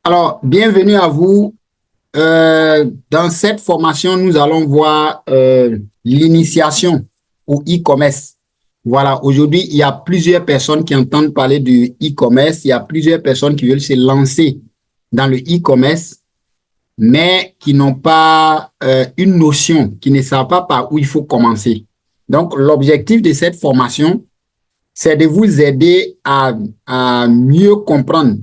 Alors, bienvenue à vous. Dans cette formation, nous allons voir l'initiation au e-commerce. Voilà, aujourd'hui, il y a plusieurs personnes qui entendent parler du e-commerce. Il y a plusieurs personnes qui veulent se lancer dans le e-commerce, mais qui n'ont pas une notion, qui ne savent pas par où il faut commencer. Donc, l'objectif de cette formation, c'est de vous aider à mieux comprendre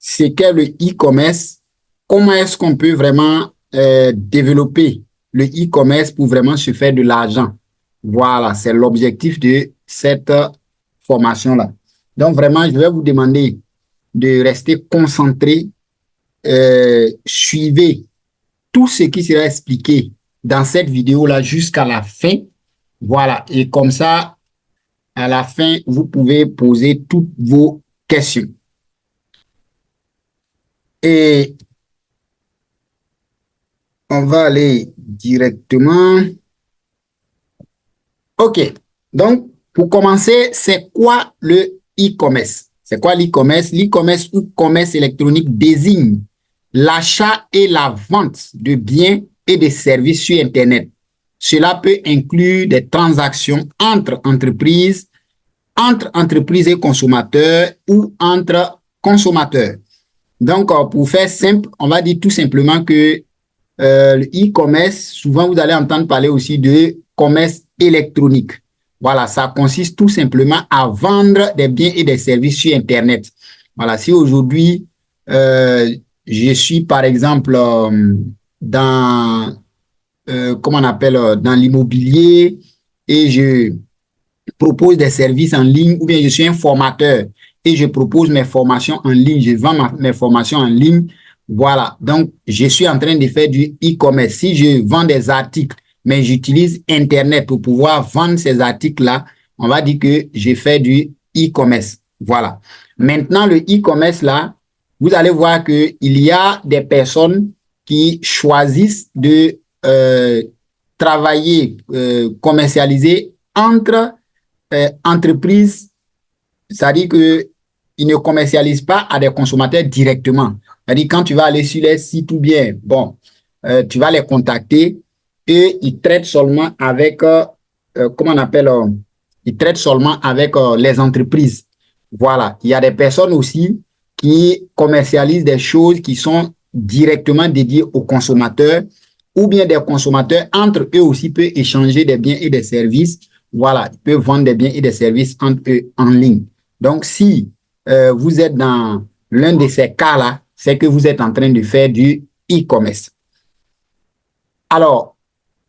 ce qu'est le e-commerce, comment est-ce qu'on peut vraiment développer le e-commerce pour vraiment se faire de l'argent. Voilà, c'est l'objectif de cette formation-là. Donc, vraiment, je vais vous demander de rester concentré, suivez tout ce qui sera expliqué dans cette vidéo-là jusqu'à la fin. Voilà, et comme ça, à la fin, vous pouvez poser toutes vos questions. Et on va aller directement. OK. Donc, pour commencer, c'est quoi le e-commerce? C'est quoi l'e-commerce? L'e-commerce ou commerce électronique désigne l'achat et la vente de biens et de services sur Internet. Cela peut inclure des transactions entre entreprises et consommateurs ou entre consommateurs. Donc, pour faire simple, on va dire tout simplement que le e-commerce, souvent vous allez entendre parler aussi de commerce électronique. Voilà, ça consiste tout simplement à vendre des biens et des services sur Internet. Voilà, si aujourd'hui, je suis par exemple dans, comment on appelle, dans l'immobilier et je propose des services en ligne ou bien je suis un formateur et je propose mes formations en ligne, je vends mes formations en ligne. Voilà, donc je suis en train de faire du e-commerce. Si je vends des articles, mais j'utilise Internet pour pouvoir vendre ces articles-là, on va dire que je fais du e-commerce. Voilà. Maintenant, le e-commerce, là, vous allez voir qu'il y a des personnes qui choisissent de travailler, commercialiser entre entreprises, c'est-à-dire qu'ils ne commercialisent pas à des consommateurs directement. C'est-à-dire quand tu vas aller sur les sites ou bien, bon, tu vas les contacter et ils traitent seulement avec, comment on appelle, ils traitent seulement avec les entreprises. Voilà. Il y a des personnes aussi qui commercialisent des choses qui sont directement dédiées aux consommateurs ou bien des consommateurs entre eux aussi peuvent échanger des biens et des services. Voilà, ils peuvent vendre des biens et des services entre eux en ligne. Donc, si vous êtes dans l'un de ces cas-là, c'est que vous êtes en train de faire du e-commerce. Alors,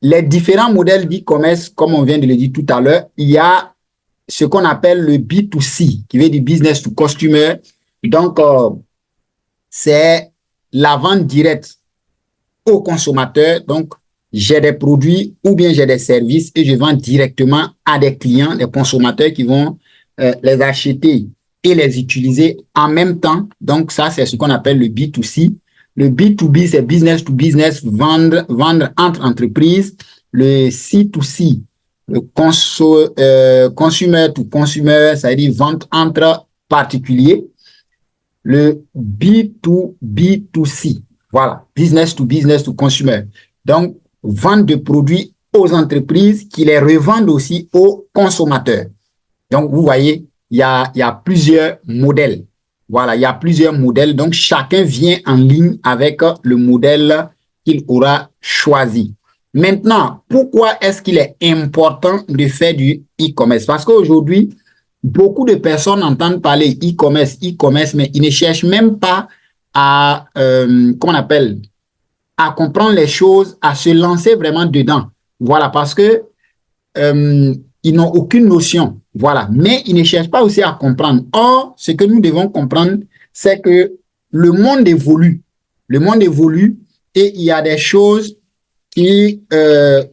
les différents modèles d'e-commerce, comme on vient de le dire tout à l'heure, il y a ce qu'on appelle le B2C, qui veut dire business to customer. Donc, c'est la vente directe aux consommateurs. Donc, j'ai des produits ou bien j'ai des services et je vends directement à des clients, des consommateurs qui vont les acheter et les utiliser en même temps. Donc, ça, c'est ce qu'on appelle le B2C. Le B2B, c'est business to business, vendre entre entreprises. Le C2C, le consumer to consumer, ça veut dire vente entre particuliers. Le B2B2C, voilà, business to consumer. Donc, vente de produits aux entreprises qui les revendent aussi aux consommateurs. Donc, vous voyez, il y a plusieurs modèles. Voilà, il y a plusieurs modèles. Donc, chacun vient en ligne avec le modèle qu'il aura choisi. Maintenant, pourquoi est-ce qu'il est important de faire du e-commerce? Parce qu'aujourd'hui, beaucoup de personnes entendent parler e-commerce, mais ils ne cherchent même pas à, comment on appelle, à comprendre les choses, à se lancer vraiment dedans. Voilà, parce que ils n'ont aucune notion. Voilà, mais ils ne cherchent pas aussi à comprendre. Or, ce que nous devons comprendre, c'est que le monde évolue. Le monde évolue et il y a des choses qui,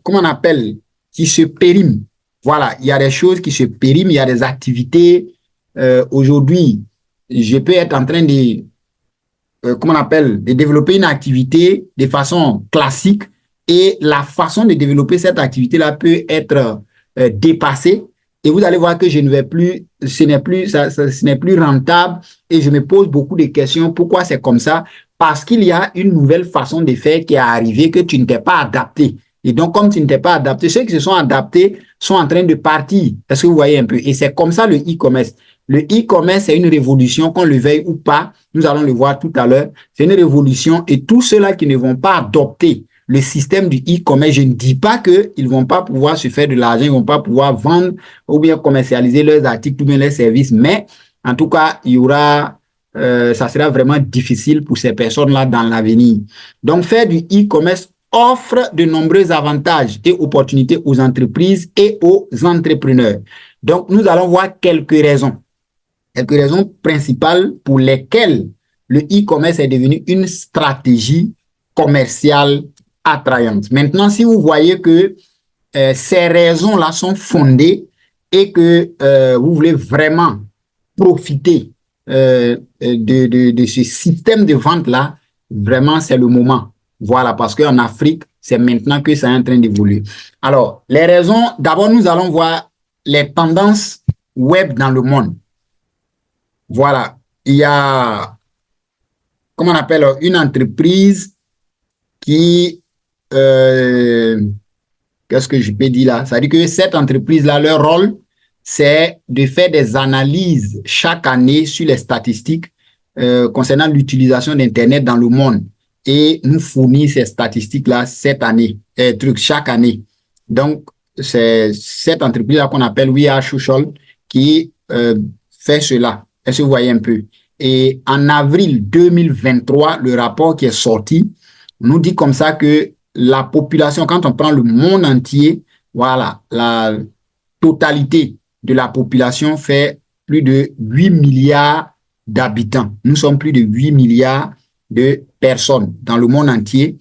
comment on appelle, qui se périment. Voilà, il y a des choses qui se périment, il y a des activités. Aujourd'hui, je peux être en train de, comment on appelle, de développer une activité de façon classique et la façon de développer cette activité-là peut être dépassée. Et vous allez voir que je ne vais plus, ce n'est plus rentable et je me pose beaucoup de questions. Pourquoi c'est comme ça? parce qu'il y a une nouvelle façon de faire qui est arrivée que tu ne t'es pas adapté. Et donc, comme tu ne t'es pas adapté, ceux qui se sont adaptés sont en train de partir. Est-ce que vous voyez un peu? Et c'est comme ça le e-commerce. Le e-commerce, c'est une révolution, qu'on le veuille ou pas. Nous allons le voir tout à l'heure. C'est une révolution et tous ceux-là qui ne vont pas adopter le système du e-commerce, je ne dis pas qu'ils ne vont pas pouvoir se faire de l'argent, ils ne vont pas pouvoir vendre ou bien commercialiser leurs articles ou bien leurs services, mais en tout cas, il y aura, ça sera vraiment difficile pour ces personnes-là dans l'avenir. Donc, faire du e-commerce offre de nombreux avantages et opportunités aux entreprises et aux entrepreneurs. Donc, nous allons voir quelques raisons principales pour lesquelles le e-commerce est devenu une stratégie commerciale attrayante. Maintenant, si vous voyez que ces raisons-là sont fondées et que vous voulez vraiment profiter de ce système de vente-là, vraiment, c'est le moment. Voilà, parce qu'en Afrique, c'est maintenant que ça est en train d'évoluer. Alors, les raisons, d'abord, nous allons voir les tendances web dans le monde. Voilà, il y a, comment on appelle, une entreprise qui, qu'est-ce que je peux dire là? Ça veut dire que cette entreprise-là, leur rôle, c'est de faire des analyses chaque année sur les statistiques concernant l'utilisation d'Internet dans le monde et nous fournir ces statistiques-là chaque année. Donc, c'est cette entreprise-là qu'on appelle We Are Social qui fait cela. Est-ce que vous voyez un peu? Et en avril 2023, le rapport qui est sorti nous dit comme ça que la population, quand on prend le monde entier, voilà, la totalité de la population fait plus de 8 milliards d'habitants. Nous sommes plus de 8 milliards de personnes dans le monde entier.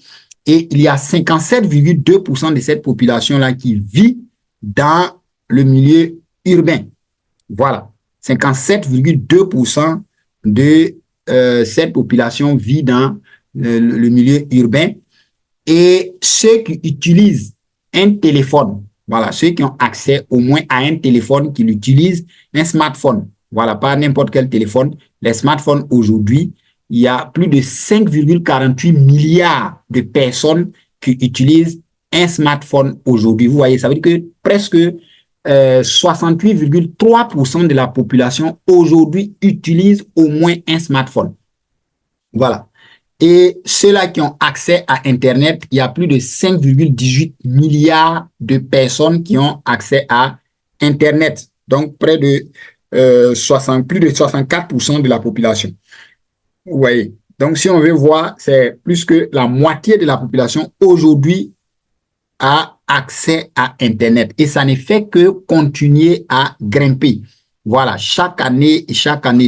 Et il y a 57,2% de cette population-là qui vit dans le milieu urbain. Voilà. 57,2% de cette population vit dans le milieu urbain. Et ceux qui utilisent un téléphone, voilà, ceux qui ont accès au moins à un téléphone, qui l'utilisent, un smartphone, voilà, pas n'importe quel téléphone, les smartphones aujourd'hui, il y a plus de 5,48 milliards de personnes qui utilisent un smartphone aujourd'hui. Vous voyez, ça veut dire que presque 68,3% de la population aujourd'hui utilise au moins un smartphone. Voilà. Et ceux-là qui ont accès à Internet, il y a plus de 5,18 milliards de personnes qui ont accès à Internet. Donc, près de plus de 64% de la population. Vous voyez. Donc, si on veut voir, c'est plus que la moitié de la population aujourd'hui a accès à Internet. Et ça ne fait que continuer à grimper. Voilà, chaque année,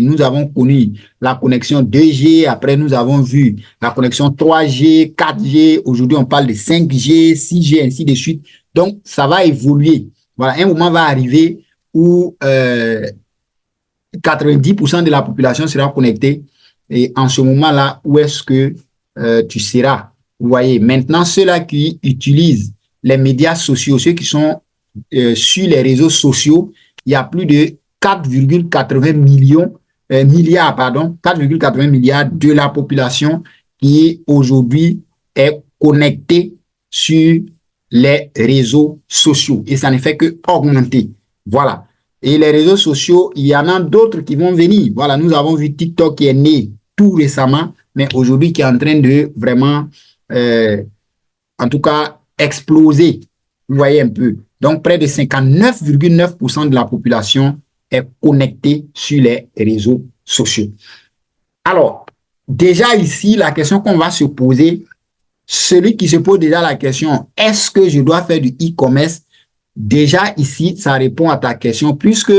nous avons connu la connexion 2G, après nous avons vu la connexion 3G, 4G, aujourd'hui on parle de 5G, 6G, ainsi de suite. Donc, ça va évoluer. Voilà, un moment va arriver où 90% de la population sera connectée. Et en ce moment-là, où est-ce que tu seras? Vous voyez, maintenant, ceux-là qui utilisent les médias sociaux, ceux qui sont sur les réseaux sociaux, il y a plus de 4,80 milliards de la population qui aujourd'hui est connectée sur les réseaux sociaux. Et ça ne fait que augmenter. Voilà. Et les réseaux sociaux, il y en a d'autres qui vont venir. Voilà, nous avons vu TikTok qui est né tout récemment, mais aujourd'hui qui est en train de vraiment, en tout cas, exploser. Vous voyez un peu. Donc, près de 59,9% de la population est connectée sur les réseaux sociaux. Alors, déjà ici, la question qu'on va se poser, celui qui se pose déjà la question, est-ce que je dois faire du e-commerce? Déjà ici, ça répond à ta question, puisque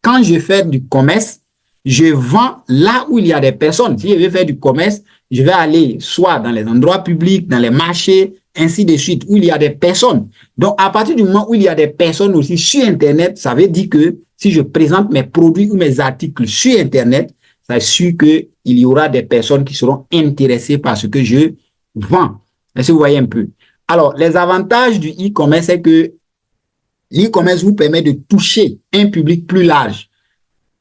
quand je fais du commerce, je vends là où il y a des personnes. Si je veux faire du commerce, je vais aller soit dans les endroits publics, dans les marchés, ainsi de suite, où il y a des personnes. Donc, à partir du moment où il y a des personnes aussi sur Internet, ça veut dire que si je présente mes produits ou mes articles sur Internet, c'est sûr qu'il y aura des personnes qui seront intéressées par ce que je vends. Est-ce que vous voyez un peu? Alors, les avantages du e-commerce, c'est que l'e-commerce vous permet de toucher un public plus large,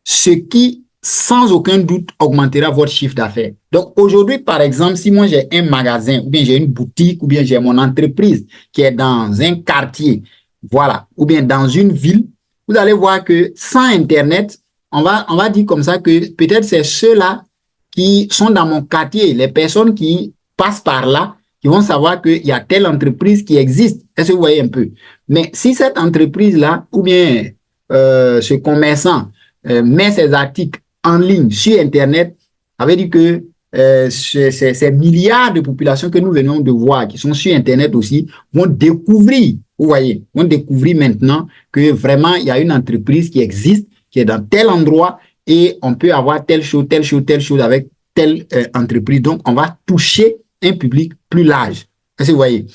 ce qui sans aucun doute, augmentera votre chiffre d'affaires. Donc, aujourd'hui, par exemple, si moi j'ai un magasin, ou bien j'ai une boutique, ou bien j'ai mon entreprise qui est dans un quartier, voilà, ou bien dans une ville, vous allez voir que sans Internet, on va dire comme ça que peut-être c'est ceux-là qui sont dans mon quartier, les personnes qui passent par là, qui vont savoir qu'il y a telle entreprise qui existe. Est-ce que vous voyez un peu? Mais si cette entreprise-là, ou bien ce commerçant, met ses articles en ligne sur Internet, ça veut dire que ces milliards de populations que nous venons de voir, qui sont sur Internet aussi, vont découvrir, vous voyez, vont découvrir maintenant que vraiment, il y a une entreprise qui existe, qui est dans tel endroit et on peut avoir telle chose, telle chose, telle chose avec telle entreprise. Donc, on va toucher un public plus large. Est-ce que vous voyez?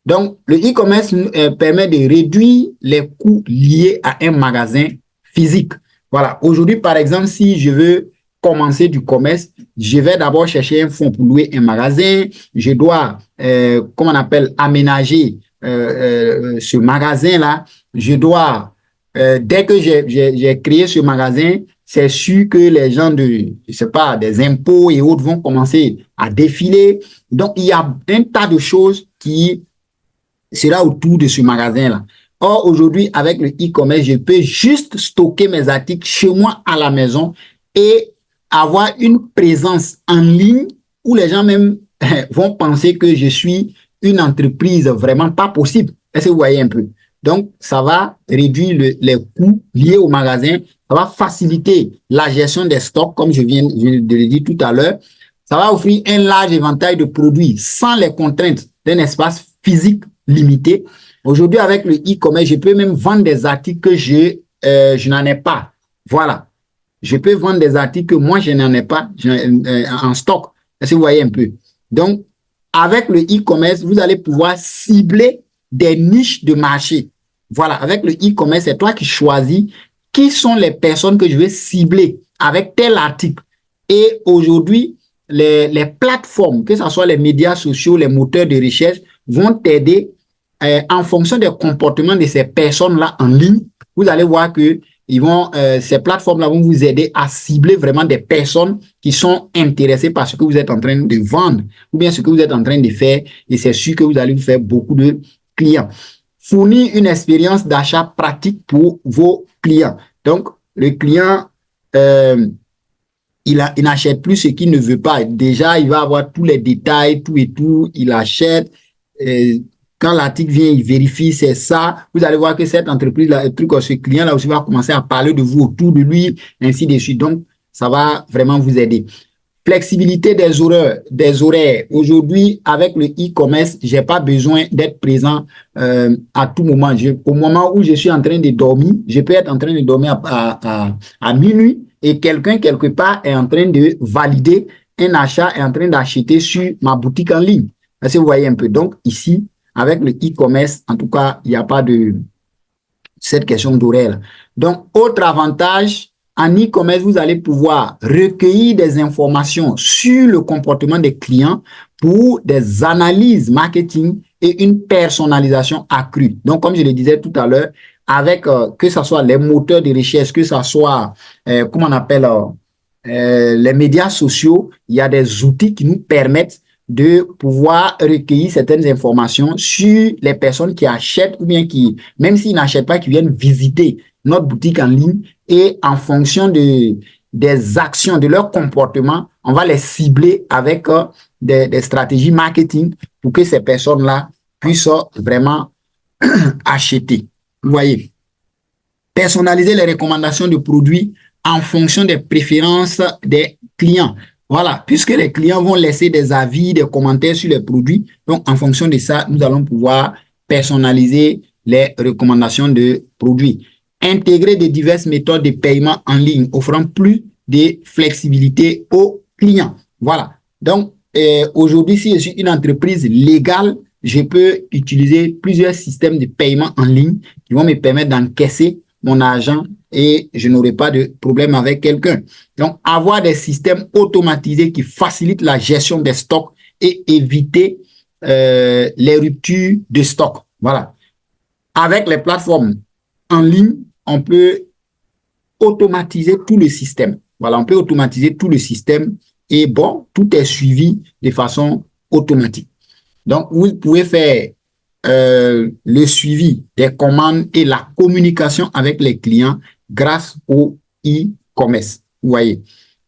Donc, le e-commerce permet de réduire les coûts liés à un magasin physique. Voilà. Aujourd'hui, par exemple, si je veux commencer du commerce, je vais d'abord chercher un fonds pour louer un magasin. Je dois, comment on appelle, aménager ce magasin-là. Je dois, dès que j'ai créé ce magasin, c'est sûr que les gens je sais pas, des impôts et autres vont commencer à défiler. Donc, il y a un tas de choses qui sera autour de ce magasin-là. Or, aujourd'hui, avec le e-commerce, je peux juste stocker mes articles chez moi à la maison et avoir une présence en ligne où les gens même vont penser que je suis une entreprise vraiment pas possible. Est-ce que vous voyez un peu? Donc, ça va réduire les coûts liés au magasin. Ça va faciliter la gestion des stocks, comme je viens de le dire tout à l'heure. Ça va offrir un large éventail de produits sans les contraintes d'un espace physique limité. Aujourd'hui, avec le e-commerce, je peux même vendre des articles que je n'en ai pas. Voilà. Je peux vendre des articles que moi, je n'en ai pas en stock. Est-ce que vous voyez un peu? Donc, avec le e-commerce, vous allez pouvoir cibler des niches de marché. Voilà. Avec le e-commerce, c'est toi qui choisis qui sont les personnes que je vais cibler avec tel article. Et aujourd'hui, les plateformes, que ce soit les médias sociaux, les moteurs de recherche, vont t'aider en fonction des comportements de ces personnes-là en ligne. Vous allez voir que ces plateformes-là vont vous aider à cibler vraiment des personnes qui sont intéressées par ce que vous êtes en train de vendre ou bien ce que vous êtes en train de faire. Et c'est sûr que vous allez vous faire beaucoup de clients. Fournir une expérience d'achat pratique pour vos clients. Donc, le client, il n'achète plus ce qu'il ne veut pas. Déjà, il va avoir tous les détails, tout et tout. Il achète. Quand l'article vient, il vérifie, c'est ça. Vous allez voir que cette entreprise-là, ce client-là aussi va commencer à parler de vous autour de lui, ainsi de suite. Donc, ça va vraiment vous aider. Flexibilité des horaires. Aujourd'hui, avec le e-commerce, j'ai pas besoin d'être présent à tout moment. Au moment où je suis en train de dormir, je peux être en train de dormir à minuit et quelqu'un quelque part est en train de valider un achat, est en train d'acheter sur ma boutique en ligne. Est-ce que vous voyez un peu? Donc, ici, avec le e-commerce, en tout cas, il n'y a pas de cette question d'horaire. Donc, autre avantage, en e-commerce, vous allez pouvoir recueillir des informations sur le comportement des clients pour des analyses marketing et une personnalisation accrue. Donc, comme je le disais tout à l'heure, avec que ce soit les moteurs de recherche, que ce soit, comment on appelle, les médias sociaux, il y a des outils qui nous permettent de pouvoir recueillir certaines informations sur les personnes qui achètent ou bien qui, même s'ils n'achètent pas, qui viennent visiter notre boutique en ligne et en fonction des actions, de leur comportement, on va les cibler avec des stratégies marketing pour que ces personnes-là puissent vraiment acheter. Vous voyez, personnaliser les recommandations de produits en fonction des préférences des clients. Voilà, puisque les clients vont laisser des avis, des commentaires sur les produits. Donc, en fonction de ça, nous allons pouvoir personnaliser les recommandations de produits. Intégrer de diverses méthodes de paiement en ligne, offrant plus de flexibilité aux clients. Voilà. Donc, aujourd'hui, si je suis une entreprise légale, je peux utiliser plusieurs systèmes de paiement en ligne qui vont me permettre d'encaisser mon argent et je n'aurai pas de problème avec quelqu'un. Donc, avoir des systèmes automatisés qui facilitent la gestion des stocks et éviter les ruptures de stock. Voilà. Avec les plateformes en ligne, on peut automatiser tout le système. Voilà, on peut automatiser tout le système et bon, tout est suivi de façon automatique. Donc, vous pouvez faire le suivi des commandes et la communication avec les clients grâce au e-commerce. Vous voyez.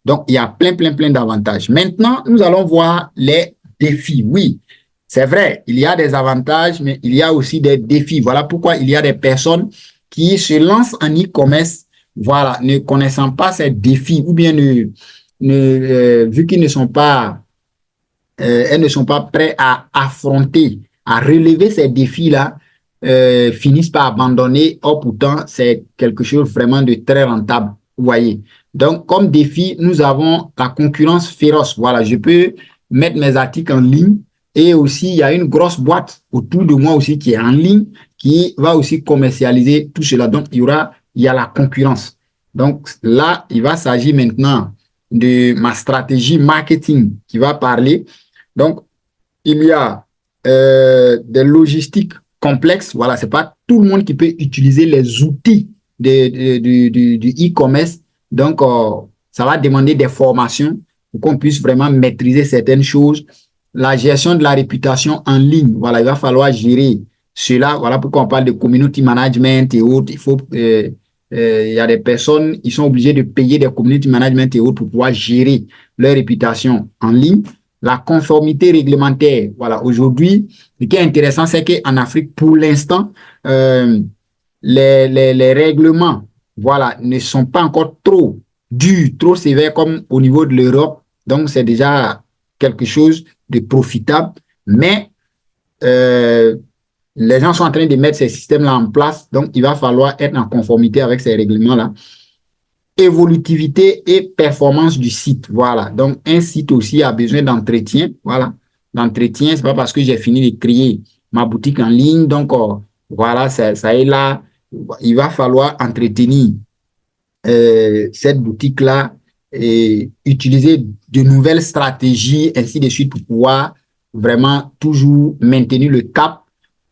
Donc, il y a plein d'avantages. Maintenant, nous allons voir les défis. Oui, c'est vrai, il y a des avantages, mais il y a aussi des défis. Voilà pourquoi il y a des personnes qui se lancent en e-commerce, voilà, ne connaissant pas ces défis ou bien vu qu'ils ne sont pas, elles ne sont pas prêts à affronter, à relever ces défis-là, finissent par abandonner. Or, pourtant, c'est quelque chose vraiment de très rentable. Vous voyez. Donc, comme défi, nous avons la concurrence féroce. Voilà, je peux mettre mes articles en ligne et aussi, il y a une grosse boîte autour de moi aussi qui est en ligne, qui va aussi commercialiser tout cela. Donc, il y a la concurrence. Donc, là, il va s'agir maintenant de ma stratégie marketing qui va parler. Donc, il y a des logistiques complexes. Voilà, c'est pas tout le monde qui peut utiliser les outils du e-commerce. Donc, ça va demander des formations pour qu'on puisse vraiment maîtriser certaines choses. La gestion de la réputation en ligne, voilà, il va falloir gérer cela. Voilà pourquoi on parle de community management et autres. Il y a des personnes, ils sont obligés de payer des community management et autres pour pouvoir gérer leur réputation en ligne. La conformité réglementaire, voilà, aujourd'hui, ce qui est intéressant, c'est qu'en Afrique, pour l'instant, les règlements, voilà, ne sont pas encore trop durs, trop sévères comme au niveau de l'Europe. Donc, c'est déjà quelque chose de profitable. Mais les gens sont en train de mettre ces systèmes-là en place. Donc, il va falloir être en conformité avec ces règlements-là. Évolutivité et performance du site. Voilà. Donc, un site aussi a besoin d'entretien. Voilà. D'entretien, c'est pas parce que j'ai fini de créer ma boutique en ligne. Donc, voilà, ça est là. Il va falloir entretenir cette boutique-là et utiliser de nouvelles stratégies, ainsi de suite, pour pouvoir vraiment toujours maintenir le cap.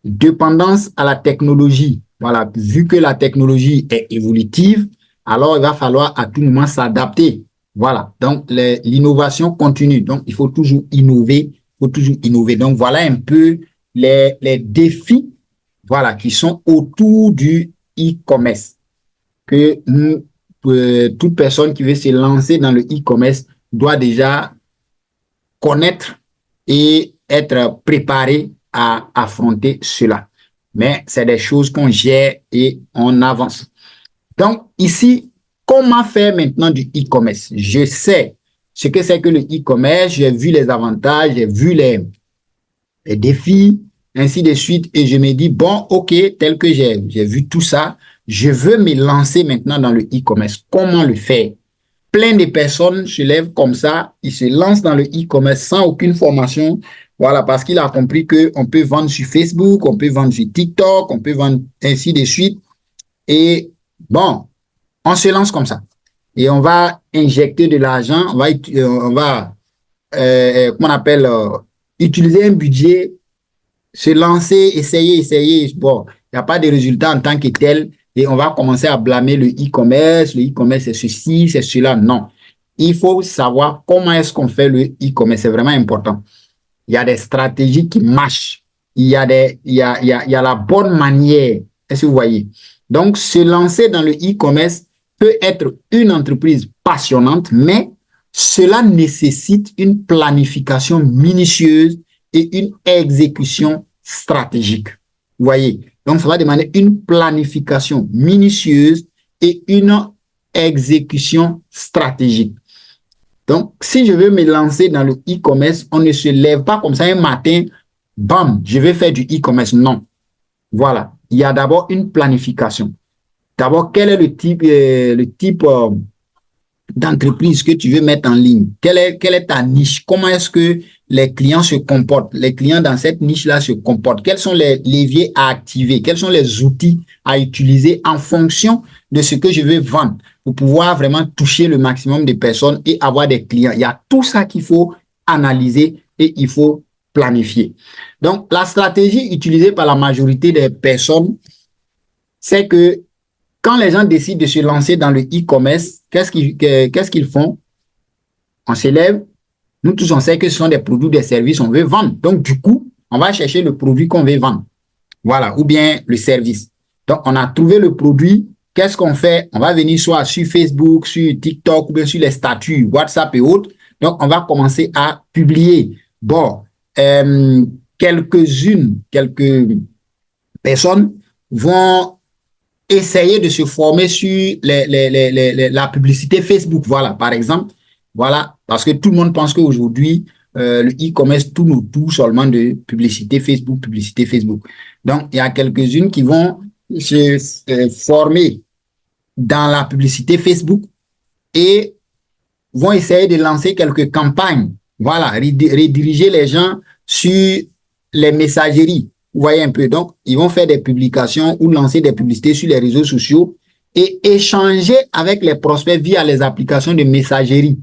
Dépendance à la technologie. Voilà. Vu que la technologie est évolutive, alors il va falloir à tout moment s'adapter. Voilà. Donc, l'innovation continue. Donc, il faut toujours innover. Il faut toujours innover. Donc, voilà un peu les défis, voilà, qui sont autour du e-commerce. Que toute personne qui veut se lancer dans le e-commerce doit déjà connaître et être préparé à affronter cela. Mais c'est des choses qu'on gère et on avance. Donc, ici, comment faire maintenant du e-commerce? Je sais ce que c'est que le e-commerce, j'ai vu les avantages, j'ai vu les défis, ainsi de suite, et je me dis, bon, ok, tel que j'ai vu tout ça, je veux me lancer maintenant dans le e-commerce. Comment le faire? Plein de personnes se lèvent comme ça, ils se lancent dans le e-commerce sans aucune formation. Voilà, parce qu'il a compris qu'on peut vendre sur Facebook, on peut vendre sur TikTok, on peut vendre ainsi de suite. Et bon, on se lance comme ça. Et on va injecter de l'argent, comment on appelle, utiliser un budget, se lancer, essayer. Bon, il n'y a pas de résultat en tant que tel. Et on va commencer à blâmer le e-commerce. Le e-commerce, c'est ceci, c'est cela. Non. Il faut savoir comment est-ce qu'on fait le e-commerce. C'est vraiment important. Il y a des stratégies qui marchent. Il y a la bonne manière. Est-ce que vous voyez? Donc, se lancer dans le e-commerce peut être une entreprise passionnante, mais cela nécessite une planification minutieuse et une exécution stratégique. Vous voyez? Donc, ça va demander une planification minutieuse et une exécution stratégique. Donc, si je veux me lancer dans le e-commerce, on ne se lève pas comme ça un matin, bam, je vais faire du e-commerce. Non. Voilà. Il y a d'abord une planification. D'abord, quel est le type d'entreprise que tu veux mettre en ligne? Quelle est ta niche? Comment est-ce que les clients se comportent? Les clients dans cette niche-là se comportent? Quels sont les leviers à activer? Quels sont les outils à utiliser en fonction de ce que je veux vendre pour pouvoir vraiment toucher le maximum de personnes et avoir des clients? Il y a tout ça qu'il faut analyser et il faut planifier. Donc, la stratégie utilisée par la majorité des personnes, c'est que quand les gens décident de se lancer dans le e-commerce, qu'est-ce qu'ils font? On s'élève, nous tous on sait que ce sont des produits, des services, on veut vendre. Donc du coup, on va chercher le produit qu'on veut vendre. Voilà, ou bien le service. Donc on a trouvé le produit, qu'est-ce qu'on fait? On va venir soit sur Facebook, sur TikTok, ou bien sur les statuts, WhatsApp et autres. Donc on va commencer à publier. Bon, quelques personnes vont essayer de se former sur la publicité Facebook. Voilà, par exemple. Voilà, parce que tout le monde pense qu'aujourd'hui, le e-commerce tourne autour seulement de publicité Facebook, publicité Facebook. Donc, il y a quelques-unes qui vont se former dans la publicité Facebook et vont essayer de lancer quelques campagnes. Voilà, rediriger les gens sur les messageries. Vous voyez un peu. Donc, ils vont faire des publications ou lancer des publicités sur les réseaux sociaux et échanger avec les prospects via les applications de messagerie,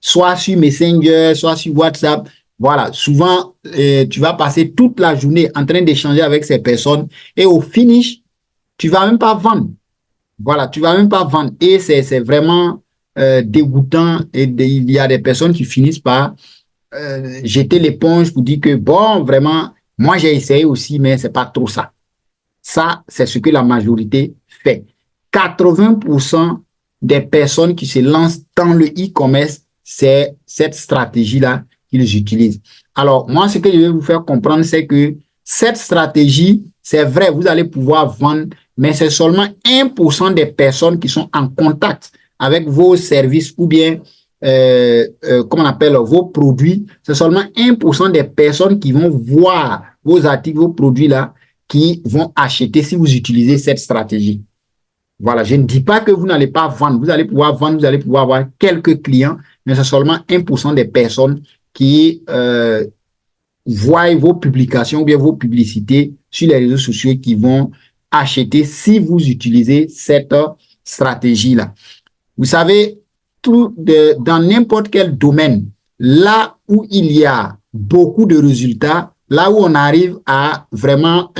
soit sur Messenger, soit sur WhatsApp. Voilà, souvent, tu vas passer toute la journée en train d'échanger avec ces personnes et au finish, tu ne vas même pas vendre. Voilà, tu ne vas même pas vendre. Et c'est vraiment dégoûtant. Et il y a des personnes qui finissent par jeter l'éponge pour dire que, bon, vraiment, moi, j'ai essayé aussi, mais ce n'est pas trop ça. Ça, c'est ce que la majorité fait. 80% des personnes qui se lancent dans le e-commerce, c'est cette stratégie-là qu'ils utilisent. Alors, moi, ce que je vais vous faire comprendre, c'est que cette stratégie, c'est vrai, vous allez pouvoir vendre, mais c'est seulement 1% des personnes qui sont en contact avec vos services ou bien, comment on appelle, vos produits. C'est seulement 1% des personnes qui vont voir vos articles, vos produits-là, qui vont acheter si vous utilisez cette stratégie. Voilà, je ne dis pas que vous n'allez pas vendre. Vous allez pouvoir vendre, vous allez pouvoir avoir quelques clients, mais c'est seulement 1% des personnes qui voient vos publications ou bien vos publicités sur les réseaux sociaux qui vont acheter si vous utilisez cette stratégie-là. Vous savez, dans n'importe quel domaine, là où il y a beaucoup de résultats, là où on arrive à vraiment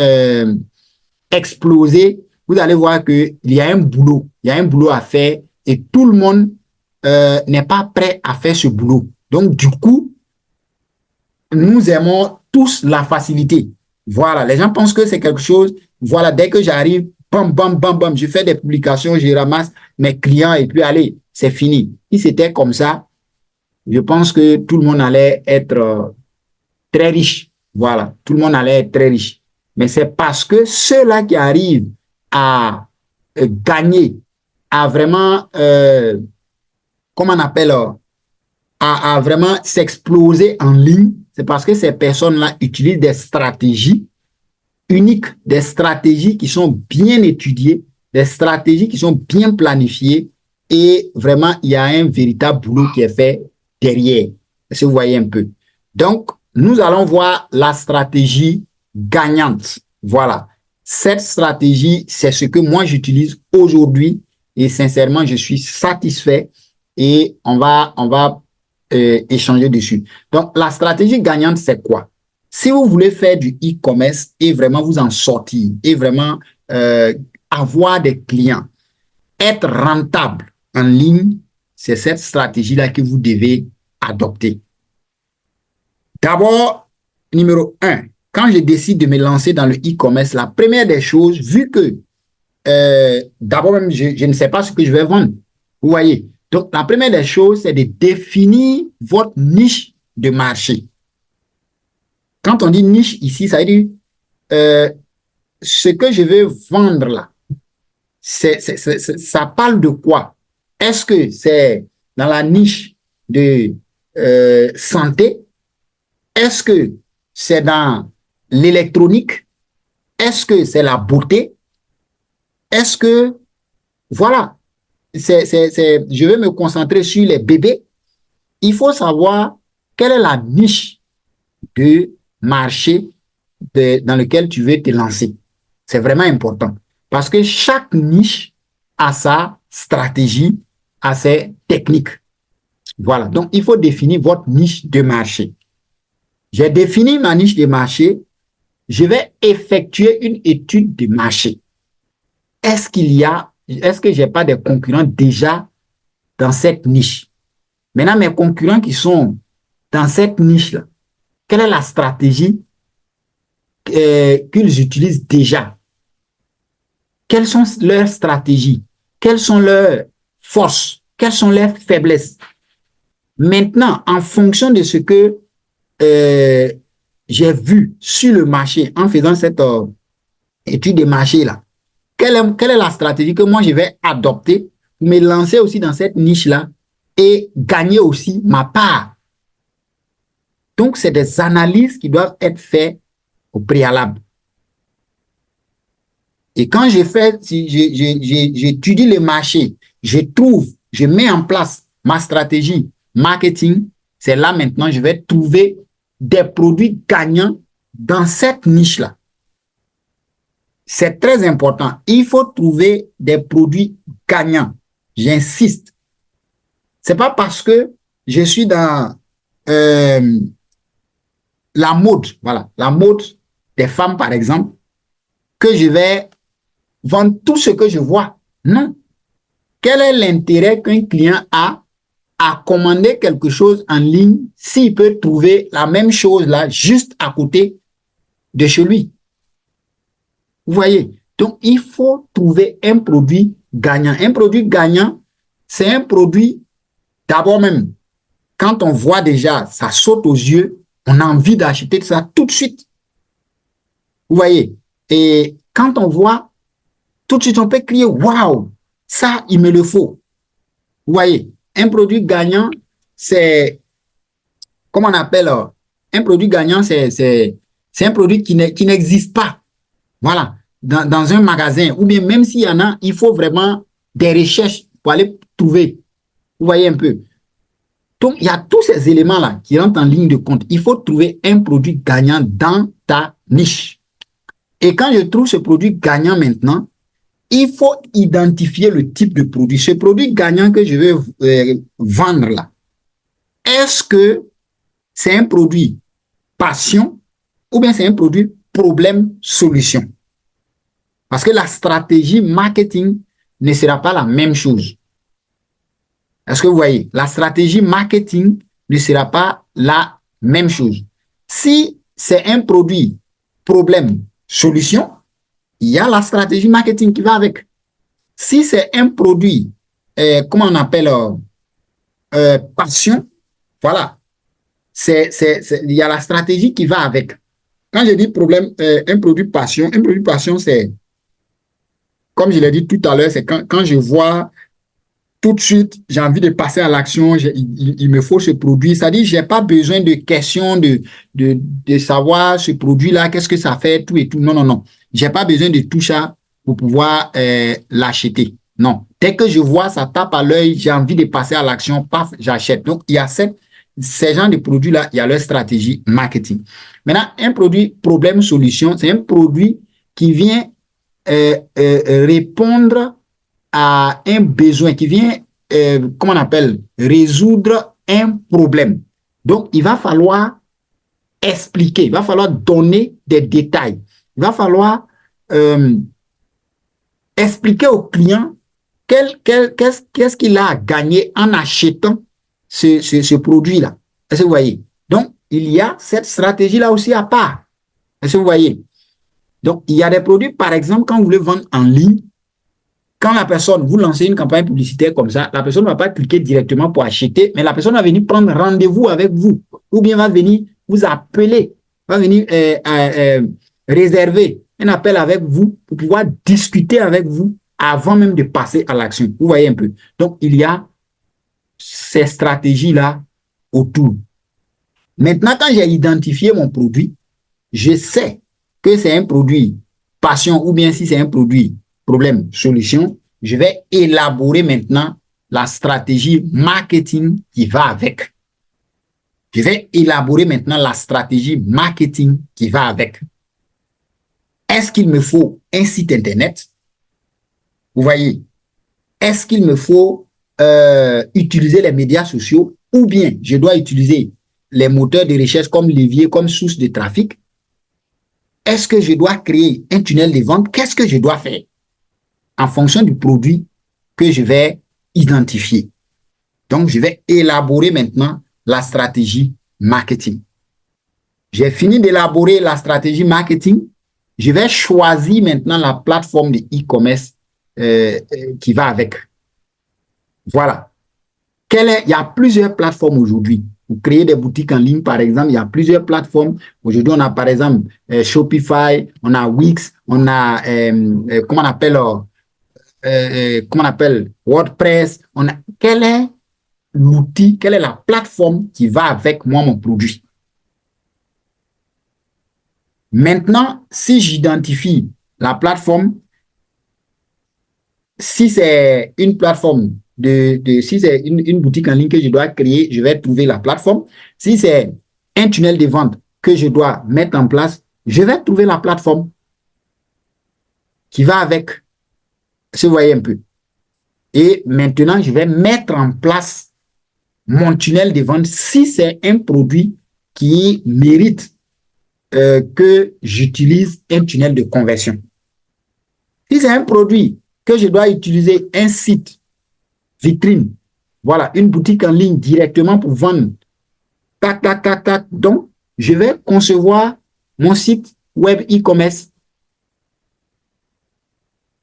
exploser, vous allez voir qu'il y a un boulot. Il y a un boulot à faire et tout le monde n'est pas prêt à faire ce boulot. Donc, du coup, nous aimons tous la facilité. Voilà, les gens pensent que c'est quelque chose. Voilà, dès que j'arrive, bam, bam, bam, bam, je fais des publications, je ramasse mes clients et puis allez, c'est fini. Si c'était comme ça, je pense que tout le monde allait être très riche. Voilà, tout le monde allait être très riche. Mais c'est parce que ceux-là qui arrivent à gagner, à vraiment, comment on appelle, à vraiment s'exploser en ligne, c'est parce que ces personnes-là utilisent des stratégies uniques, des stratégies qui sont bien étudiées, des stratégies qui sont bien planifiées et vraiment, il y a un véritable boulot qui est fait derrière. Si vous voyez un peu. Donc, nous allons voir la stratégie gagnante. Voilà. Cette stratégie, c'est ce que moi j'utilise aujourd'hui et sincèrement, je suis satisfait et on va échanger dessus. Donc, la stratégie gagnante, c'est quoi? Si vous voulez faire du e-commerce et vraiment vous en sortir et vraiment avoir des clients, être rentable en ligne, c'est cette stratégie-là que vous devez adopter. D'abord, numéro 1, quand je décide de me lancer dans le e-commerce, la première des choses, vu que d'abord même, je ne sais pas ce que je vais vendre, vous voyez. Donc, la première des choses, c'est de définir votre niche de marché. Quand on dit niche ici, ça veut dire ce que je veux vendre là, ça parle de quoi? Est-ce que c'est dans la niche de santé? Est-ce que c'est dans l'électronique? Est-ce que c'est la beauté? Est-ce que, voilà, je vais me concentrer sur les bébés. Il faut savoir quelle est la niche de marché dans lequel tu veux te lancer. C'est vraiment important. Parce que chaque niche a sa stratégie, a ses techniques. Voilà. Donc, il faut définir votre niche de marché. J'ai défini ma niche de marché. Je vais effectuer une étude de marché. Est-ce qu'il y a est-ce que j'ai pas des concurrents déjà dans cette niche? Maintenant, mes concurrents qui sont dans cette niche-là, quelle est la stratégie qu'ils utilisent déjà? Quelles sont leurs stratégies? Quelles sont leurs forces? Quelles sont leurs faiblesses? Maintenant, en fonction de ce que j'ai vu sur le marché en faisant cette étude de marché-là, quelle est la stratégie que moi je vais adopter pour me lancer aussi dans cette niche-là et gagner aussi ma part? Donc, c'est des analyses qui doivent être faites au préalable. Et quand j'étudie le marché, je mets en place ma stratégie marketing, c'est là maintenant je vais trouver des produits gagnants dans cette niche-là. C'est très important. Il faut trouver des produits gagnants. J'insiste. C'est pas parce que je suis dans la mode, voilà, la mode des femmes par exemple, que je vais vendre tout ce que je vois. Non. Quel est l'intérêt qu'un client a à commander quelque chose en ligne s'il peut trouver la même chose là juste à côté de chez lui? Vous voyez? Donc, il faut trouver un produit gagnant. Un produit gagnant, c'est un produit, d'abord même, quand on voit déjà, ça saute aux yeux, on a envie d'acheter ça tout de suite. Vous voyez? Et quand on voit, tout de suite, on peut crier, waouh, ça, il me le faut. Vous voyez? Un produit gagnant, c'est, comment on appelle, un produit gagnant, c'est un produit qui n'existe pas. Voilà, dans un magasin, ou bien même s'il y en a, il faut vraiment des recherches pour aller trouver. Vous voyez un peu. Donc, il y a tous ces éléments-là qui rentrent en ligne de compte. Il faut trouver un produit gagnant dans ta niche. Et quand je trouve ce produit gagnant maintenant, il faut identifier le type de produit. Ce produit gagnant que je vais vendre là, est-ce que c'est un produit passion ou bien c'est un produit problème-solution? Parce que la stratégie marketing ne sera pas la même chose. Est-ce que vous voyez? La stratégie marketing ne sera pas la même chose. Si c'est un produit problème, solution, il y a la stratégie marketing qui va avec. Si c'est un produit, comment on appelle, passion, voilà, il y a la stratégie qui va avec. Quand je dis problème, un produit passion, c'est, comme je l'ai dit tout à l'heure, c'est quand je vois tout de suite, j'ai envie de passer à l'action, il me faut ce produit. C'est-à-dire, je n'ai pas besoin de questions de savoir ce produit-là, qu'est-ce que ça fait, tout et tout. Non, non, non. Je n'ai pas besoin de tout ça pour pouvoir l'acheter. Non. Dès que je vois, ça tape à l'œil, j'ai envie de passer à l'action, paf, j'achète. Donc, il y a ces genres de produits-là, il y a leur stratégie marketing. Maintenant, un produit problème-solution, c'est un produit qui vient répondre à un besoin, qui vient, comment on appelle, résoudre un problème. Donc, il va falloir expliquer, il va falloir donner des détails, il va falloir expliquer au client qu'est-ce qu'il a à gagner en achetant ce produit-là. Est-ce que vous voyez? Donc, il y a cette stratégie-là aussi à part. Est-ce que vous voyez? Donc, il y a des produits, par exemple, quand vous voulez vendre en ligne, quand la personne, vous lancez une campagne publicitaire comme ça, la personne ne va pas cliquer directement pour acheter, mais la personne va venir prendre rendez-vous avec vous, ou bien va venir vous appeler, va venir réserver un appel avec vous pour pouvoir discuter avec vous avant même de passer à l'action. Vous voyez un peu. Donc, il y a ces stratégies-là autour. Maintenant, quand j'ai identifié mon produit, je sais que c'est un produit passion ou bien si c'est un produit problème, solution, je vais élaborer maintenant la stratégie marketing qui va avec. Je vais élaborer maintenant la stratégie marketing qui va avec. Est-ce qu'il me faut un site Internet? Vous voyez, est-ce qu'il me faut utiliser les médias sociaux ou bien je dois utiliser les moteurs de recherche comme levier, comme source de trafic? Est-ce que je dois créer un tunnel de vente? Qu'est-ce que je dois faire? en fonction du produit que je vais identifier. Donc, je vais élaborer maintenant la stratégie marketing. J'ai fini d'élaborer la stratégie marketing. Je vais choisir maintenant la plateforme de e-commerce qui va avec. Voilà. Il y a plusieurs plateformes aujourd'hui. Pour créer des boutiques en ligne, par exemple, il y a plusieurs plateformes. Aujourd'hui, on a par exemple Shopify, on a Wix, on a, comment on appelle WordPress. Quel est l'outil, quelle est la plateforme qui va avec moi, mon produit? Maintenant, si j'identifie la plateforme, si c'est une plateforme si c'est une boutique en ligne que je dois créer, je vais trouver la plateforme. Si c'est un tunnel de vente que je dois mettre en place, je vais trouver la plateforme qui va avec. Vous voyez un peu. Et maintenant, je vais mettre en place mon tunnel de vente si c'est un produit qui mérite que j'utilise un tunnel de conversion. Si c'est un produit que je dois utiliser un site vitrine, voilà, une boutique en ligne directement pour vendre, tac, tac, tac, tac, donc je vais concevoir mon site web e-commerce.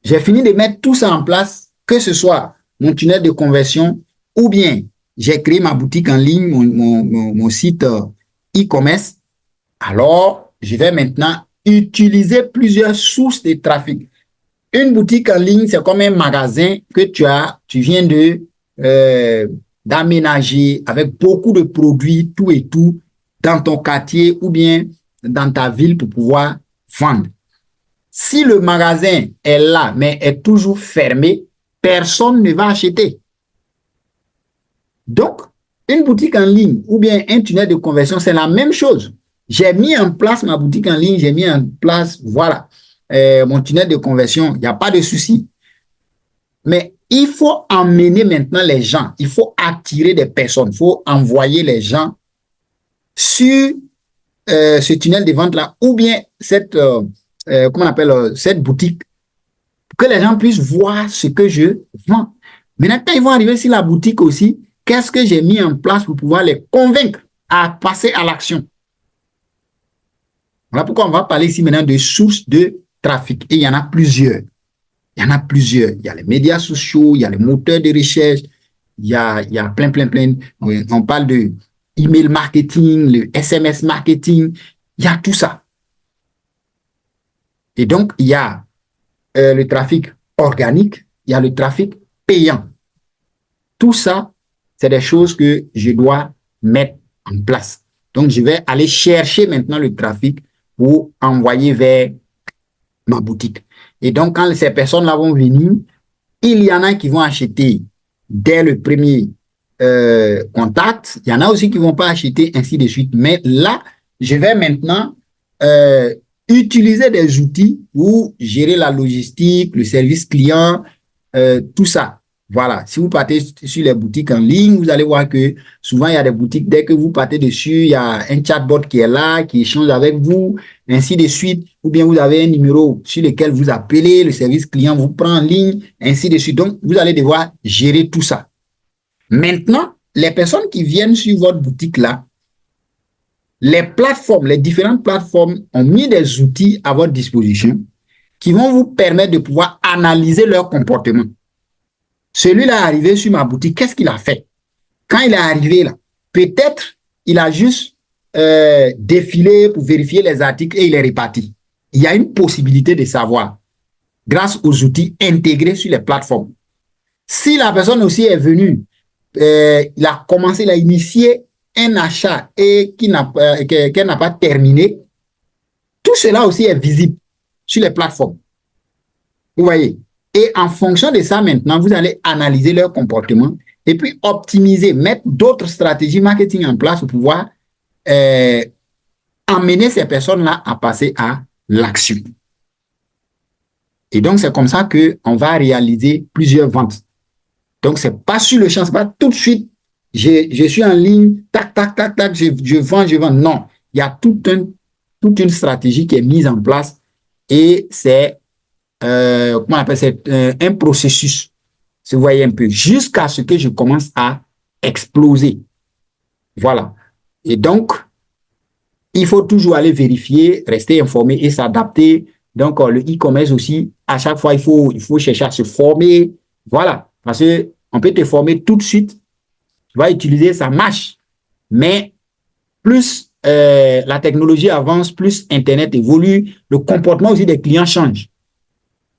J'ai fini de mettre tout ça en place, que ce soit mon tunnel de conversion ou bien j'ai créé ma boutique en ligne, mon site e-commerce. Alors, je vais maintenant utiliser plusieurs sources de trafic. Une boutique en ligne, c'est comme un magasin que tu viens d'aménager avec beaucoup de produits, tout et tout, dans ton quartier ou bien dans ta ville pour pouvoir vendre. Si le magasin est là, mais est toujours fermé, personne ne va acheter. Donc, une boutique en ligne ou bien un tunnel de conversion, c'est la même chose. J'ai mis en place ma boutique en ligne, j'ai mis en place, voilà, mon tunnel de conversion, il n'y a pas de souci. Mais il faut emmener maintenant les gens, il faut attirer des personnes, il faut envoyer les gens sur ce tunnel de vente-là ou bien cette, comment on appelle, cette boutique, pour que les gens puissent voir ce que je vends. Maintenant, quand ils vont arriver sur la boutique aussi, qu'est-ce que j'ai mis en place pour pouvoir les convaincre à passer à l'action? Voilà pourquoi on va parler ici maintenant de sources de trafic. Et il y en a plusieurs. Il y en a plusieurs. Il y a les médias sociaux, il y a les moteurs de recherche, il y a plein. On parle de email marketing, le SMS marketing, il y a tout ça. Et donc, il y a le trafic organique, il y a le trafic payant. Tout ça, c'est des choses que je dois mettre en place. Donc, je vais aller chercher maintenant le trafic pour envoyer vers ma boutique. Et donc, quand ces personnes-là vont venir, il y en a qui vont acheter dès le premier contact. Il y en a aussi qui ne vont pas acheter, ainsi de suite. Mais là, je vais maintenant utiliser des outils pour gérer la logistique, le service client, tout ça. Voilà, si vous partez sur les boutiques en ligne, vous allez voir que souvent, il y a des boutiques, dès que vous partez dessus, il y a un chatbot qui est là, qui échange avec vous, ainsi de suite. Ou bien vous avez un numéro sur lequel vous appelez, le service client vous prend en ligne, ainsi de suite. Donc, vous allez devoir gérer tout ça. Maintenant, les personnes qui viennent sur votre boutique là, les plateformes, les différentes plateformes ont mis des outils à votre disposition qui vont vous permettre de pouvoir analyser leur comportement. Celui-là est arrivé sur ma boutique, qu'est-ce qu'il a fait? Quand il est arrivé là, peut-être il a juste défilé pour vérifier les articles et il est reparti. Il y a une possibilité de savoir grâce aux outils intégrés sur les plateformes. Si la personne aussi est venue, il a commencé, il a initié un achat et qu'elle n'a pas terminé, tout cela aussi est visible sur les plateformes. Vous voyez? Et en fonction de ça, maintenant, vous allez analyser leur comportement et puis optimiser, mettre d'autres stratégies marketing en place pour pouvoir amener ces personnes-là à passer à l'action. Et donc, c'est comme ça qu'on va réaliser plusieurs ventes. Donc, c'est pas sur le champ, c'est pas tout de suite, je suis en ligne, tac, tac, tac, tac, je vends. Non, il y a toute une stratégie qui est mise en place et c'est comment on appelle ça, un processus, si vous voyez un peu, jusqu'à ce que je commence à exploser. Voilà. Et donc, il faut toujours aller vérifier, rester informé et s'adapter. Donc, le e-commerce aussi, à chaque fois, il faut chercher à se former. Voilà. Parce qu'on peut te former tout de suite. Tu vas utiliser, ça marche. Mais plus la technologie avance, plus Internet évolue, le comportement aussi des clients change.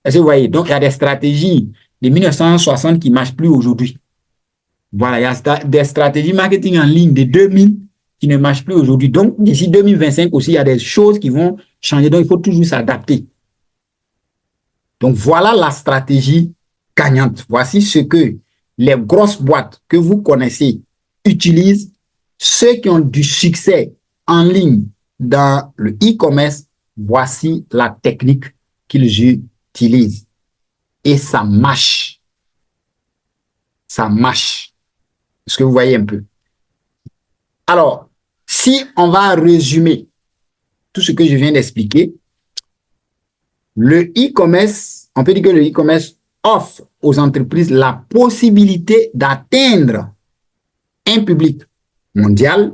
Est-ce que vous voyez? Donc, il y a des stratégies de 1960 qui ne marchent plus aujourd'hui. Voilà, il y a des stratégies marketing en ligne de 2000 qui ne marchent plus aujourd'hui. Donc, d'ici 2025 aussi, il y a des choses qui vont changer. Donc, il faut toujours s'adapter. Donc, voilà la stratégie gagnante. Voici ce que les grosses boîtes que vous connaissez utilisent. Ceux qui ont du succès en ligne dans le e-commerce, voici la technique qu'ils utilisent. Et ça marche. Ça marche. Est-ce que vous voyez un peu? Alors, si on va résumer tout ce que je viens d'expliquer, le e-commerce, on peut dire que le e-commerce offre aux entreprises la possibilité d'atteindre un public mondial,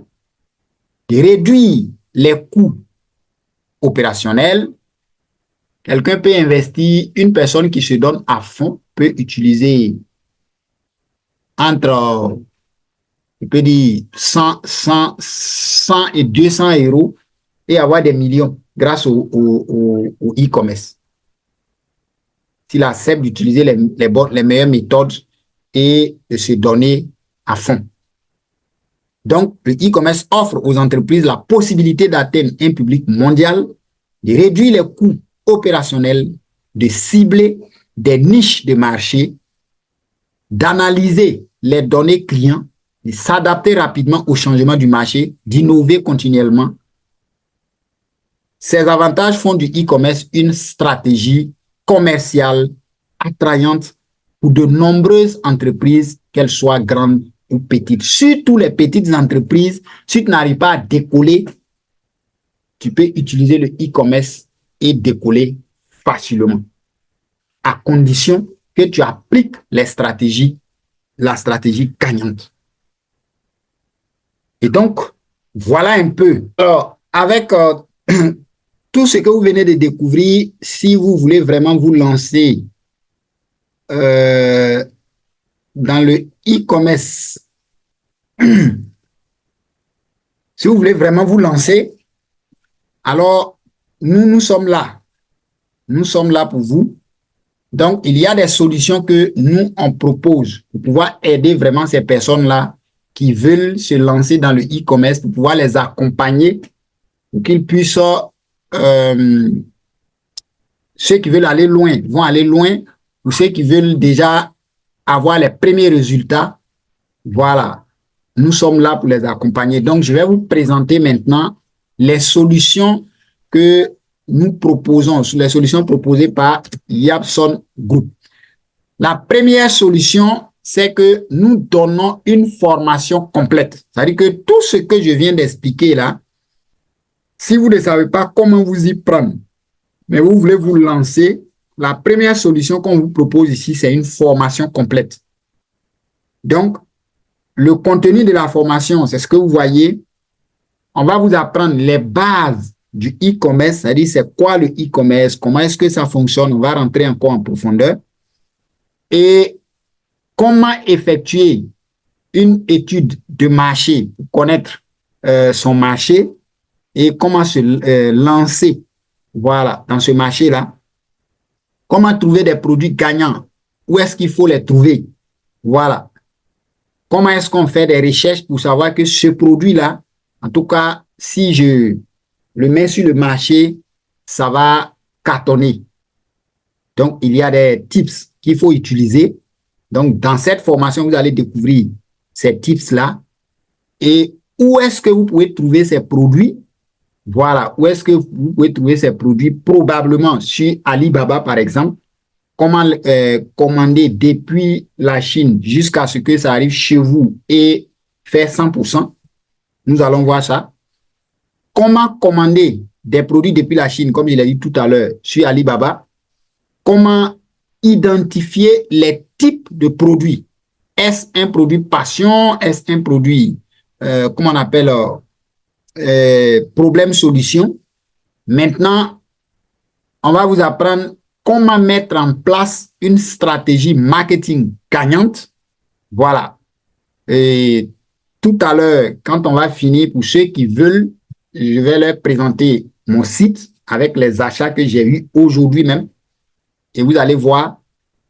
de réduire les coûts opérationnels. Quelqu'un peut investir, une personne qui se donne à fond peut utiliser entre, je peux dire, 100 et 200 euros et avoir des millions grâce au e-commerce. S'il accepte d'utiliser les meilleures méthodes et de se donner à fond. Donc, le e-commerce offre aux entreprises la possibilité d'atteindre un public mondial, de réduire les coûts opérationnels, de cibler des niches de marché, d'analyser les données clients, de s'adapter rapidement au changement du marché, d'innover continuellement. Ces avantages font du e-commerce une stratégie commerciale attrayante pour de nombreuses entreprises, qu'elles soient grandes ou petites. Surtout les petites entreprises, si tu n'arrives pas à décoller, tu peux utiliser le e-commerce et décoller facilement, à condition que tu appliques la stratégie gagnante. Et donc, voilà un peu. Alors, avec tout ce que vous venez de découvrir, si vous voulez vraiment vous lancer dans le e-commerce, si vous voulez vraiment vous lancer, alors nous sommes là. Nous sommes là pour vous. Donc, il y a des solutions que nous, on propose pour pouvoir aider vraiment ces personnes-là qui veulent se lancer dans le e-commerce, pour pouvoir les accompagner, pour qu'ils puissent, ceux qui veulent aller loin, vont aller loin, ou ceux qui veulent déjà avoir les premiers résultats, voilà, nous sommes là pour les accompagner. Donc, je vais vous présenter maintenant les solutions que nous proposons, les solutions proposées par Yapson Group. La première solution, c'est que nous donnons une formation complète. C'est-à-dire que tout ce que je viens d'expliquer là, si vous ne savez pas comment vous y prendre, mais vous voulez vous lancer, la première solution qu'on vous propose ici, c'est une formation complète. Donc, le contenu de la formation, c'est ce que vous voyez. On va vous apprendre les bases du e-commerce, c'est-à-dire c'est quoi le e-commerce, comment est-ce que ça fonctionne, on va rentrer encore en profondeur. Et comment effectuer une étude de marché pour connaître son marché et comment se lancer, voilà, dans ce marché-là. Comment trouver des produits gagnants, où est-ce qu'il faut les trouver, voilà. Comment est-ce qu'on fait des recherches pour savoir que ce produit-là, en tout cas, si je le mets sur le marché, ça va cartonner. Donc, il y a des tips qu'il faut utiliser. Donc, dans cette formation, vous allez découvrir ces tips-là. Et où est-ce que vous pouvez trouver ces produits? Voilà, où est-ce que vous pouvez trouver ces produits? Probablement sur Alibaba, par exemple. Comment commander depuis la Chine jusqu'à ce que ça arrive chez vous et faire 100%. Nous allons voir ça. Comment commander des produits depuis la Chine, comme je l'ai dit tout à l'heure, sur Alibaba. comment identifier les types de produits. Est-ce un produit passion? Est-ce un produit, comment on appelle, problème-solution? Maintenant, on va vous apprendre comment mettre en place une stratégie marketing gagnante. Voilà. Et tout à l'heure, quand on va finir, pour ceux qui veulent, je vais leur présenter mon site avec les achats que j'ai eus aujourd'hui même. Et vous allez voir,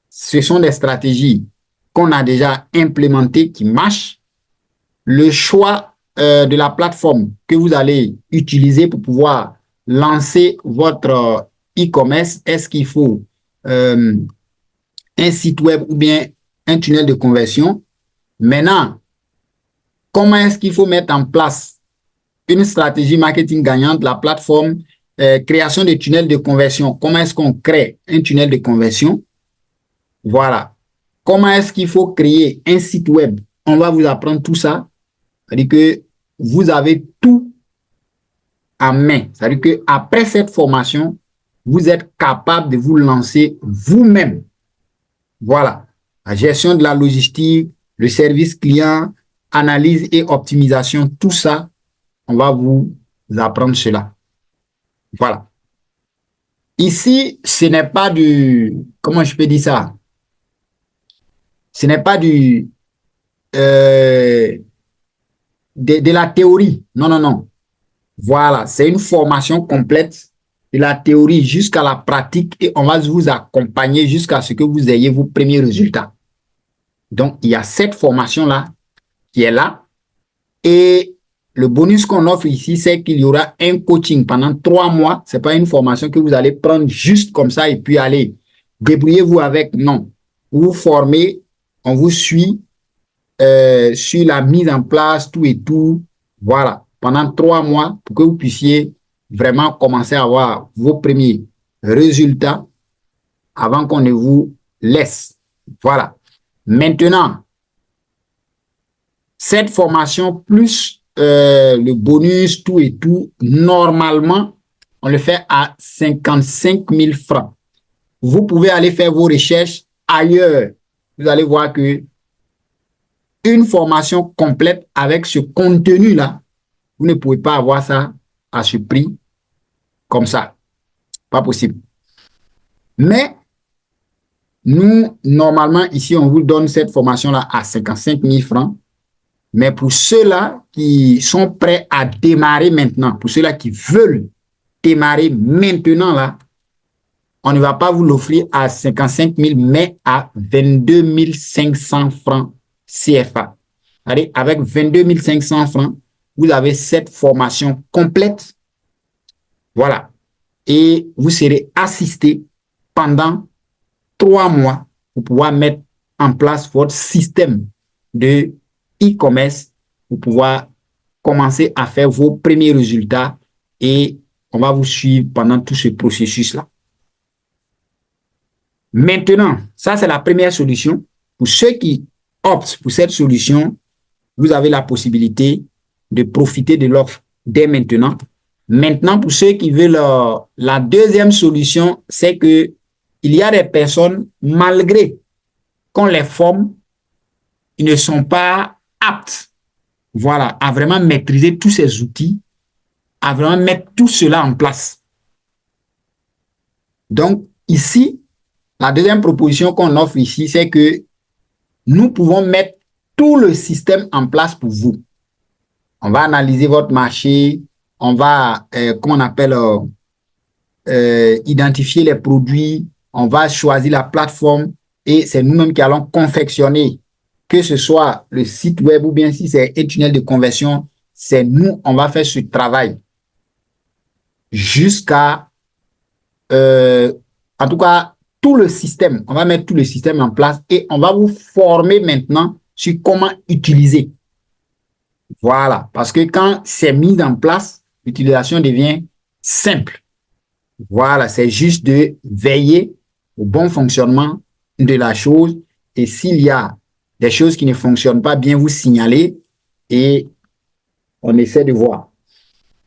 ce sont des stratégies qu'on a déjà implémentées qui marchent. Le choix de la plateforme que vous allez utiliser pour pouvoir lancer votre e-commerce, est-ce qu'il faut un site web ou bien un tunnel de conversion? Maintenant, comment est-ce qu'il faut mettre en place une stratégie marketing gagnante, la plateforme, création de tunnels de conversion? Comment est-ce qu'on crée un tunnel de conversion? Voilà. Comment est-ce qu'il faut créer un site web? On va vous apprendre tout ça. C'est-à-dire que vous avez tout en main. C'est-à-dire qu'après cette formation, vous êtes capable de vous lancer vous-même. Voilà. La gestion de la logistique, le service client, analyse et optimisation, tout ça, on va vous apprendre cela. Voilà. Ici, ce n'est pas du... Comment je peux dire ça? Ce n'est pas du... de la théorie. Non, non, non. Voilà, c'est une formation complète de la théorie jusqu'à la pratique et on va vous accompagner jusqu'à ce que vous ayez vos premiers résultats. Donc, il y a cette formation-là qui est là et le bonus qu'on offre ici, c'est qu'il y aura un coaching pendant 3 mois. Ce n'est pas une formation que vous allez prendre juste comme ça et puis aller débrouillez-vous avec. Non, vous vous formez, on vous suit sur la mise en place, tout et tout. Voilà, pendant 3 mois pour que vous puissiez vraiment commencer à avoir vos premiers résultats avant qu'on ne vous laisse. Voilà. Maintenant, cette formation plus le bonus, tout et tout, normalement, on le fait à 55 000 francs. Vous pouvez aller faire vos recherches ailleurs. Vous allez voir que une formation complète avec ce contenu-là, vous ne pouvez pas avoir ça à ce prix comme ça. Pas possible. Mais nous, normalement, ici, on vous donne cette formation-là à 55 000 francs. Mais pour ceux-là qui sont prêts à démarrer maintenant, pour ceux-là qui veulent démarrer maintenant, là, on ne va pas vous l'offrir à 55 000, mais à 22 500 francs CFA. Allez, avec 22 500 francs, vous avez cette formation complète. Voilà. Et vous serez assisté pendant 3 mois pour pouvoir mettre en place votre système de e-commerce pour pouvoir commencer à faire vos premiers résultats et on va vous suivre pendant tout ce processus-là. Maintenant, ça c'est la première solution. Pour ceux qui optent pour cette solution, vous avez la possibilité de profiter de l'offre dès maintenant. Maintenant, pour ceux qui veulent la deuxième solution, c'est que il y a des personnes, malgré qu'on les forme, ils ne sont pas aptes, voilà, à vraiment maîtriser tous ces outils, à vraiment mettre tout cela en place. Donc, ici, la deuxième proposition qu'on offre ici, c'est que nous pouvons mettre tout le système en place pour vous. On va analyser votre marché, on va, comment on appelle, identifier les produits, on va choisir la plateforme et c'est nous-mêmes qui allons confectionner, que ce soit le site web ou bien si c'est un tunnel de conversion, c'est nous, on va faire ce travail jusqu'à, en tout cas, tout le système. On va mettre tout le système en place et on va vous former maintenant sur comment utiliser. Voilà, parce que quand c'est mis en place, l'utilisation devient simple. Voilà, c'est juste de veiller au bon fonctionnement de la chose et s'il y a des choses qui ne fonctionnent pas, bien vous signaler et on essaie de voir.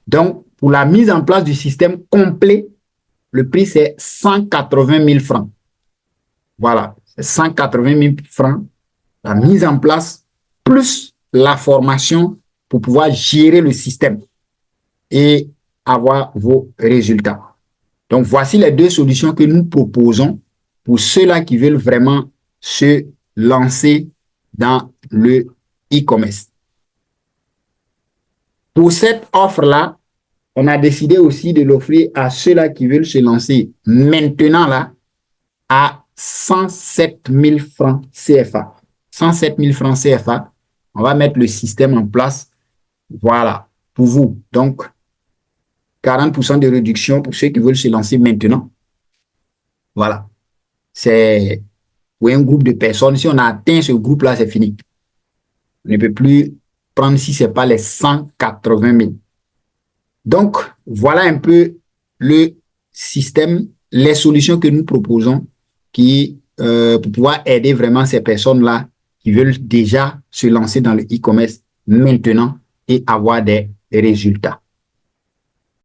Donc, pour la mise en place du système complet, le prix c'est 180 000 francs. Voilà, 180 000 francs, la mise en place, plus la formation pour pouvoir gérer le système et avoir vos résultats. Donc, voici les deux solutions que nous proposons pour ceux-là qui veulent vraiment se lancer dans le e-commerce. Pour cette offre-là, on a décidé aussi de l'offrir à ceux-là qui veulent se lancer maintenant là à 107 000 francs CFA. 107 000 francs CFA, on va mettre le système en place. Voilà, pour vous. Donc, 40% de réduction pour ceux qui veulent se lancer maintenant. Voilà. C'est pour un groupe de personnes. Si on a atteint ce groupe-là, c'est fini. On ne peut plus prendre si ce n'est pas les 180 000. Donc, voilà un peu le système, les solutions que nous proposons pour pouvoir aider vraiment ces personnes-là qui veulent déjà se lancer dans le e-commerce maintenant et avoir des résultats.